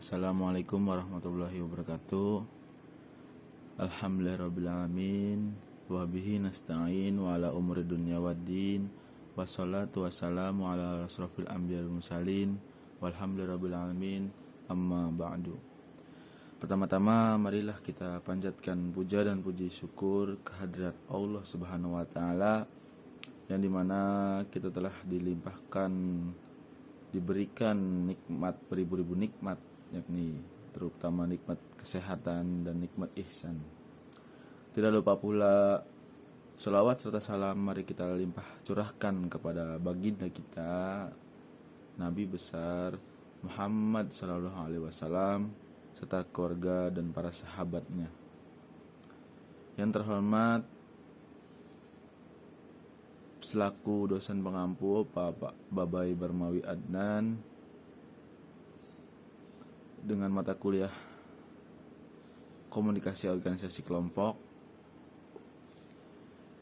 Assalamualaikum warahmatullahi wabarakatuh. Alhamdulillahirrabbilalamin. Wabihi nasta'in wa ala umri dunya waddin. Wassalatu wassalamu ala asrofil anbiya wal mursalin. Walhamdulillahirrabbilalamin. Amma ba'du. Pertama-tama marilah kita panjatkan puja dan puji syukur kehadirat Allah Subhanahu wa taala yang dimana kita telah diberikan nikmat beribu-ribu nikmat, yakni terutama nikmat kesehatan dan nikmat ihsan. Tidak lupa pula selawat serta salam mari kita limpah curahkan kepada baginda kita Nabi besar Muhammad sallallahu alaihi wasallam serta keluarga dan para sahabatnya. Yang terhormat selaku dosen pengampu Pak Babai Barmawi Adnan dengan mata kuliah komunikasi organisasi kelompok.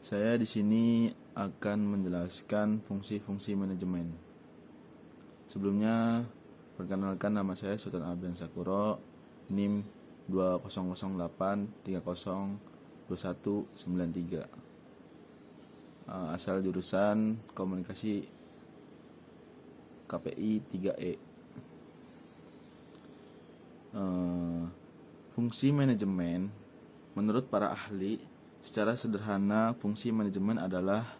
Saya di sini akan menjelaskan fungsi-fungsi manajemen. Sebelumnya, perkenalkan nama saya Sultan Abdan Sakuro, NIM 200830219193. Asal jurusan komunikasi KPI 3E. Fungsi manajemen menurut para ahli, secara sederhana fungsi manajemen adalah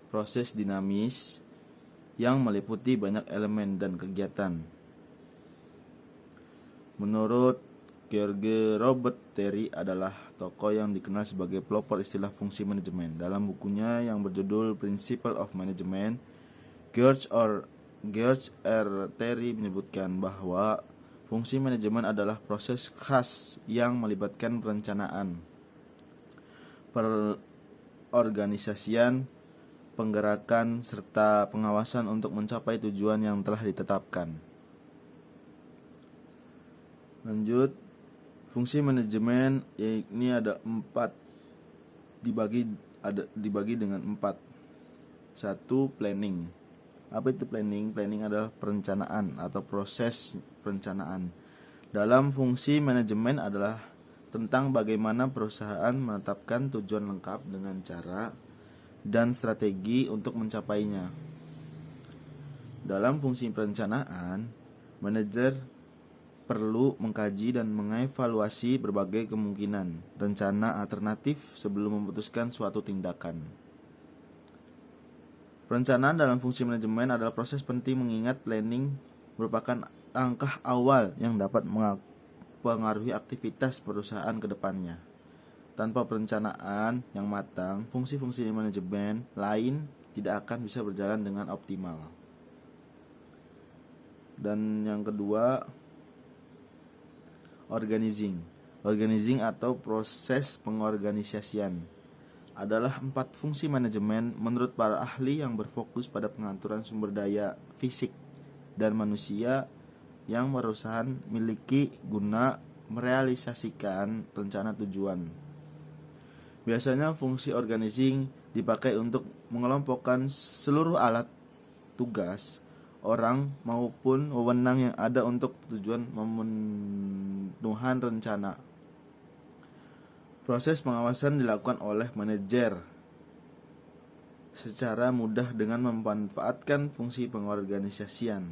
proses dinamis yang meliputi banyak elemen dan kegiatan. Menurut George Robert Terry adalah tokoh yang dikenal sebagai pelopor istilah fungsi manajemen. Dalam bukunya yang berjudul Principle of Management, George R. Terry menyebutkan bahwa fungsi manajemen adalah proses khas yang melibatkan perencanaan, perorganisasian, penggerakan, serta pengawasan untuk mencapai tujuan yang telah ditetapkan. Lanjut, fungsi manajemen ini ada 4, dibagi dengan 4. 1. Planning. Apa itu planning? Planning adalah perencanaan atau proses perencanaan. Dalam fungsi manajemen adalah tentang bagaimana perusahaan menetapkan tujuan lengkap dengan cara dan strategi untuk mencapainya. Dalam fungsi perencanaan, manajer perlu mengkaji dan mengevaluasi berbagai kemungkinan rencana alternatif sebelum memutuskan suatu tindakan. Perencanaan dalam fungsi manajemen adalah proses penting mengingat planning merupakan langkah awal yang dapat mempengaruhi aktivitas perusahaan ke depannya. Tanpa perencanaan yang matang, fungsi-fungsi manajemen lain tidak akan bisa berjalan dengan optimal. Dan yang kedua, organizing. Organizing atau proses pengorganisasian adalah 4 fungsi manajemen menurut para ahli yang berfokus pada pengaturan sumber daya fisik dan manusia yang perusahaan miliki guna merealisasikan rencana tujuan. Biasanya fungsi organizing dipakai untuk mengelompokkan seluruh alat tugas, orang maupun wewenang yang ada untuk tujuan pemenuhan rencana. Proses pengawasan dilakukan oleh manajer secara mudah dengan memanfaatkan fungsi pengorganisasian.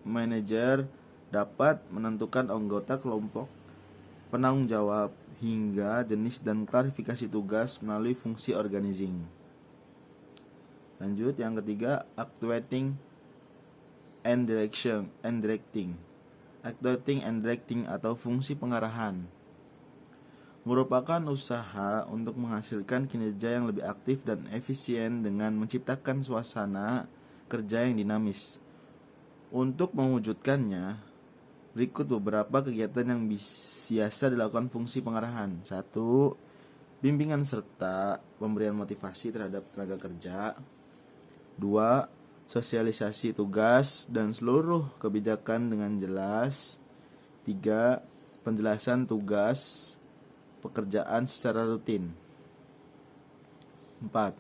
Manajer dapat menentukan anggota kelompok, penanggung jawab, hingga jenis dan klarifikasi tugas melalui fungsi organizing. Lanjut, yang ketiga, actuating and directing. Actuating and directing atau fungsi pengarahan merupakan usaha untuk menghasilkan kinerja yang lebih aktif dan efisien dengan menciptakan suasana kerja yang dinamis. Untuk mewujudkannya, berikut beberapa kegiatan yang biasa dilakukan fungsi pengarahan. 1. Bimbingan serta pemberian motivasi terhadap tenaga kerja. 2. Sosialisasi tugas dan seluruh kebijakan dengan jelas. 3. Penjelasan tugas pekerjaan secara rutin. 4.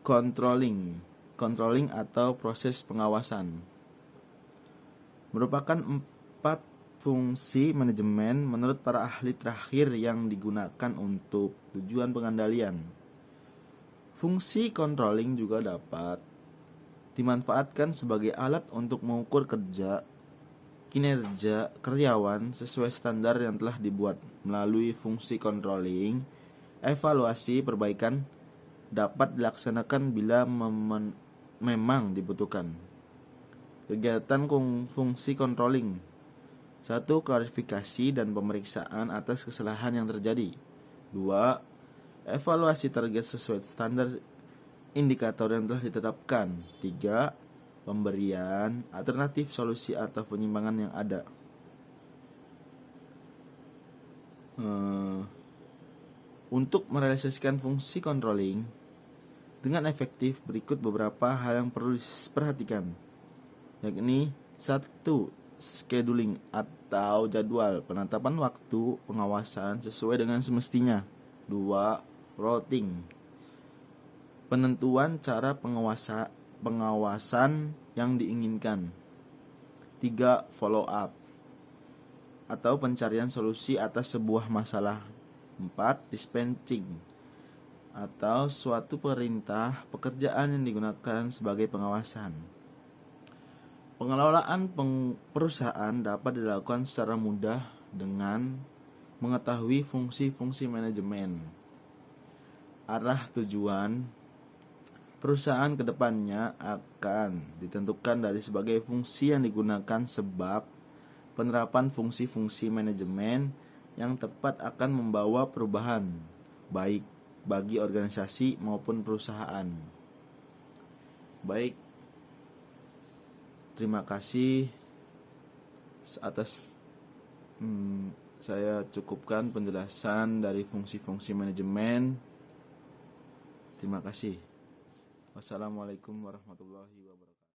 Controlling atau proses pengawasan. merupakan 4 fungsi manajemen menurut para ahli terakhir yang digunakan untuk tujuan pengendalian. Fungsi controlling juga dapat dimanfaatkan sebagai alat untuk mengukur kerja kinerja karyawan sesuai standar yang telah dibuat. Melalui fungsi controlling, evaluasi perbaikan dapat dilaksanakan bila memang dibutuhkan. Kegiatan fungsi controlling: 1. Klarifikasi dan pemeriksaan atas kesalahan yang terjadi. 2. Evaluasi target sesuai standar indikator yang telah ditetapkan. 3. Pemberian alternatif solusi atau penyimpangan yang ada. Untuk merealisasikan fungsi controlling dengan efektif, berikut beberapa hal yang perlu diperhatikan, yakni 1. Scheduling atau jadwal, penetapan waktu pengawasan sesuai dengan semestinya. 2. Routing, penentuan cara pengawasan yang diinginkan. 3. Follow up atau pencarian solusi atas sebuah masalah. 4. Dispatching atau suatu perintah pekerjaan yang digunakan sebagai pengawasan. Pengelolaan perusahaan dapat dilakukan secara mudah dengan mengetahui fungsi-fungsi manajemen. Arah tujuan perusahaan ke depannya akan ditentukan dari sebagai fungsi yang digunakan, sebab penerapan fungsi-fungsi manajemen yang tepat akan membawa perubahan baik bagi organisasi maupun perusahaan. Baik, terima kasih atas saya cukupkan penjelasan dari fungsi-fungsi manajemen. Terima kasih. Wassalamualaikum warahmatullahi wabarakatuh.